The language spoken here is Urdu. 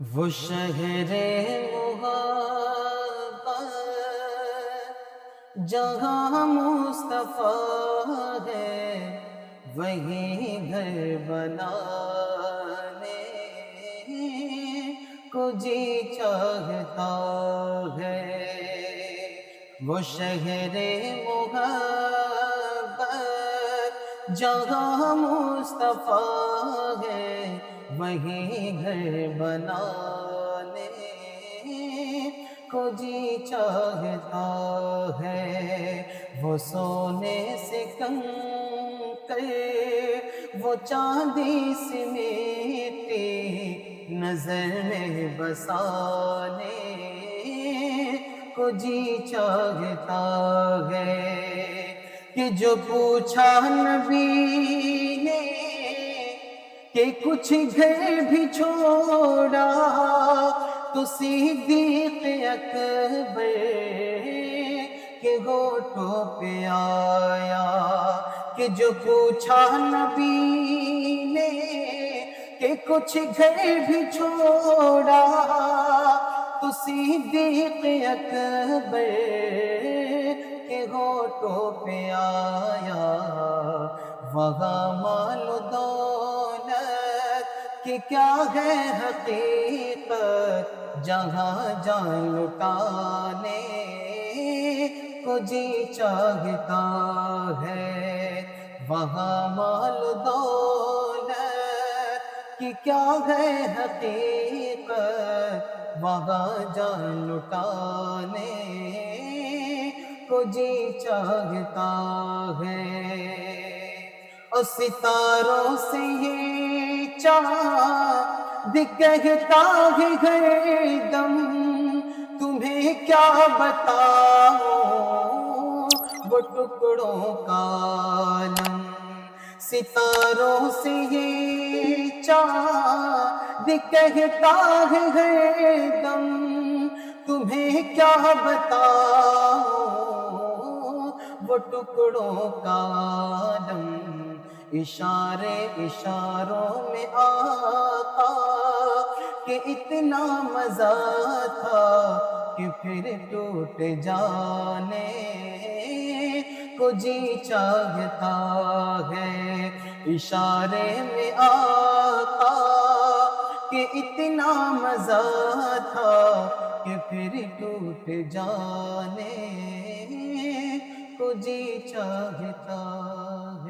وہ شہر محبت جہاں مصطفیٰ ہے، وہی گھر بنانے کو جی چاہتا ہے۔ وہ شہر محبت جہاں مصطفیٰ ہے، وہی گھر بنانے کو جی چاہتا ہے۔ وہ سونے سے کنکر، وہ چاندی سے مٹی نظر میں بسانے کو جی چاہتا ہے۔ کہ جو پوچھا نبی نے کہ کچھ گھر بھی چھوڑا، تو صدیق اکبر کے ہونٹوں پہ آیا۔ کہ جو پوچھا نبی نے کہ کچھ گھر بھی چھوڑا، تو صدیق اکبر کے ہونٹوں پہ آیا۔ وہاں مال و دولت کہ کیا ہے حقیقت، جہاں جان لٹانے کو جی چاہتا ہے۔ وہاں مال و دولت کہ کیا ہے حقیقت، وہاں جان لٹانے کو جی چاہتا ہے۔ اور ستاروں سے یہ چاند کہتا ہے ہر دم، تمہیں کیا بتاؤں وہ ٹکڑوں کا عالم۔ ستاروں سے یہ چاند کہتا ہے ہر دم، تمہیں کیا بتاؤں وہ ٹکڑوں کا عالم۔ اشارے اشاروں میں آقا کہ اتنا مزہ تھا کہ پھر ٹوٹ جانے کو جی چاہتا ہے۔ اشارے میں آقا کہ اتنا مزہ تھا کہ پھر ٹوٹ جانے کو جی چاہتا ہے۔